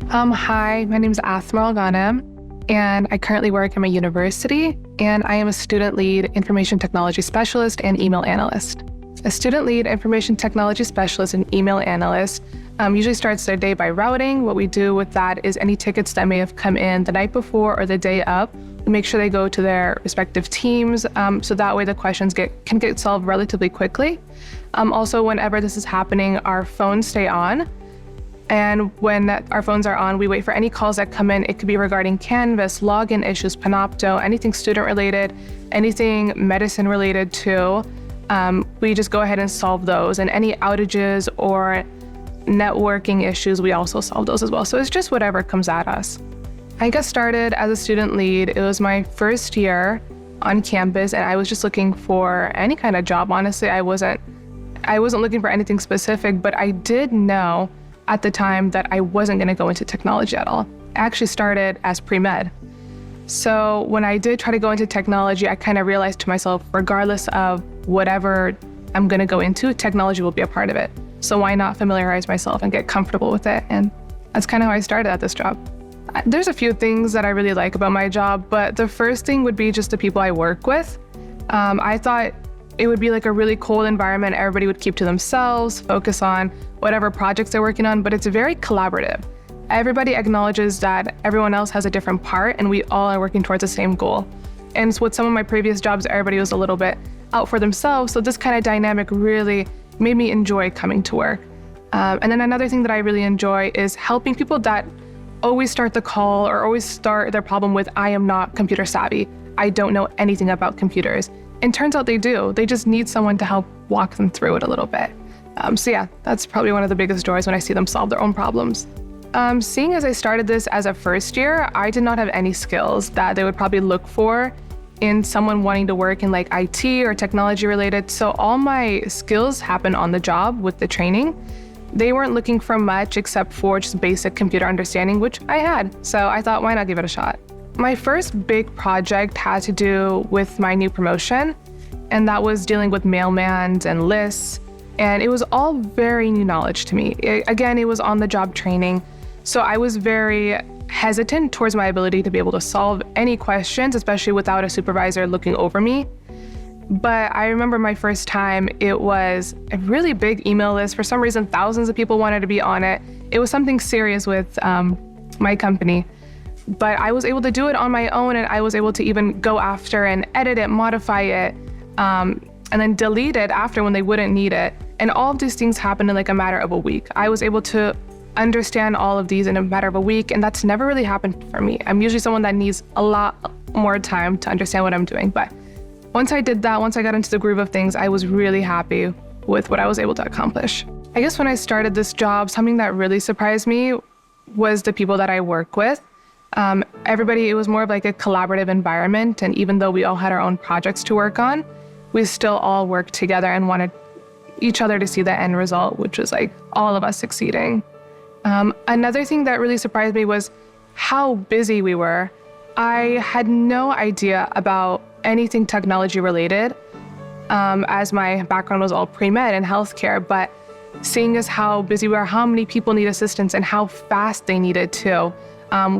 Hi, my name is Athmar Al-ghanim, and I currently work in my university, and I am a student lead information technology specialist and email analyst. A student lead information technology specialist and email analyst usually starts their day by routing. What we do with that is any tickets that may have come in the night before or the day of, we make sure they go to their respective teams, so that way the questions can get solved relatively quickly. Also, whenever this is happening, our phones stay on. And when our phones are on, we wait for any calls that come in. It could be regarding Canvas, login issues, Panopto, anything student related, anything medicine related too. We just go ahead and solve those. And any outages or networking issues, we also solve those as well. So it's just whatever comes at us. I got started as a student lead. It was my first year on campus, and I was just looking for any kind of job. Honestly, I wasn't looking for anything specific, but I did know at the time that I wasn't going to go into technology at all. I actually started as pre-med. So when I did try to go into technology, I kind of realized to myself, regardless of whatever I'm going to go into, technology will be a part of it. So why not familiarize myself and get comfortable with it? And that's kind of how I started at this job. There's a few things that I really like about my job, but the first thing would be just the people I work with. I thought it would be like a really cool environment. Everybody would keep to themselves, focus on whatever projects they're working on, but it's very collaborative. Everybody acknowledges that everyone else has a different part and we all are working towards the same goal. And with some of my previous jobs, everybody was a little bit out for themselves. So this kind of dynamic really made me enjoy coming to work. And then another thing that I really enjoy is helping people that always start the call or always start their problem with, I am not computer savvy. I don't know anything about computers. And turns out they do. They just need someone to help walk them through it a little bit. So yeah, that's probably one of the biggest joys when I see them solve their own problems. Seeing as I started this as a first year, I did not have any skills that they would probably look for in someone wanting to work in like IT or technology related. So all my skills happened on the job with the training. They weren't looking for much except for just basic computer understanding, which I had. So I thought, why not give it a shot? My first big project had to do with my new promotion, and that was dealing with mailmans and lists, and it was all very new knowledge to me. Again, it was on-the-job training, so I was very hesitant towards my ability to be able to solve any questions, especially without a supervisor looking over me. But I remember my first time, it was a really big email list. For some reason, thousands of people wanted to be on it. It was something serious with my company. But I was able to do it on my own, and I was able to even go after and edit it, modify it, and then delete it after when they wouldn't need it. And all of these things happened in like a matter of a week. I was able to understand all of these in a matter of a week, and that's never really happened for me. I'm usually someone that needs a lot more time to understand what I'm doing. But once I did that, once I got into the groove of things, I was really happy with what I was able to accomplish. I guess when I started this job, something that really surprised me was the people that I work with. Everybody, it was more of like a collaborative environment. And even though we all had our own projects to work on, we still all worked together and wanted each other to see the end result, which was like all of us succeeding. Another thing that really surprised me was how busy we were. I had no idea about anything technology related, as my background was all pre-med and healthcare, but seeing as how busy we are, how many people need assistance and how fast they need it too,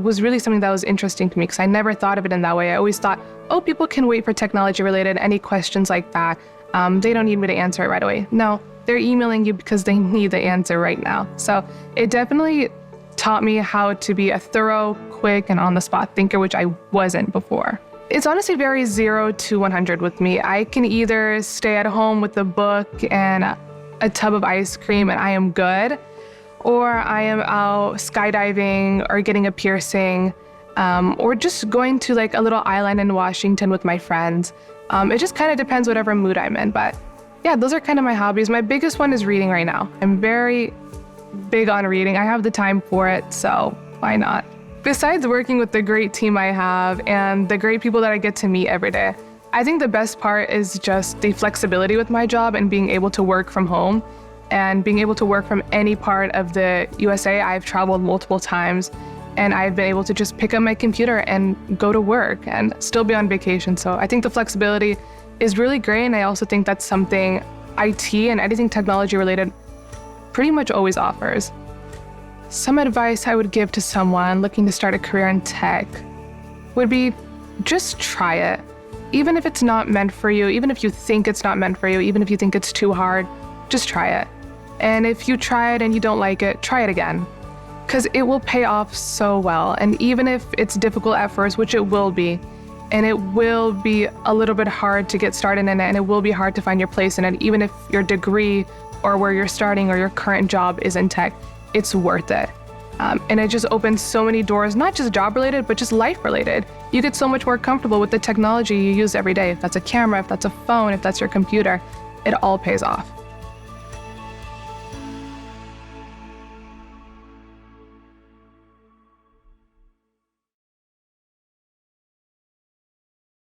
was really something that was interesting to me because I never thought of it in that way. I always thought, oh, people can wait for technology related, any questions like that. They don't need me to answer it right away. No, they're emailing you because they need the answer right now. So it definitely taught me how to be a thorough, quick, and on-the-spot thinker, which I wasn't before. It's honestly very 0 to 100 with me. I can either stay at home with a book and a tub of ice cream and I am good, or I am out skydiving or getting a piercing, or just going to like a little island in Washington with my friends. It just kind of depends whatever mood I'm in, but yeah, those are kind of my hobbies. My biggest one is reading right now. I'm very big on reading. I have the time for it, so why not? Besides working with the great team I have and the great people that I get to meet every day, I think the best part is just the flexibility with my job and being able to work from home and being able to work from any part of the USA. I've traveled multiple times and I've been able to just pick up my computer and go to work and still be on vacation. So I think the flexibility is really great. And I also think that's something IT and anything technology related pretty much always offers. Some advice I would give to someone looking to start a career in tech would be just try it. Even if it's not meant for you, even if you think it's not meant for you, even if you think it's too hard, just try it. And if you try it and you don't like it, try it again, because it will pay off so well. And even if it's difficult at first, which it will be, and it will be a little bit hard to get started in it, and it will be hard to find your place in it, even if your degree or where you're starting or your current job is in tech, it's worth it. And it just opens so many doors, not just job related, but just life related. You get so much more comfortable with the technology you use every day. If that's a camera, if that's a phone, if that's your computer, it all pays off.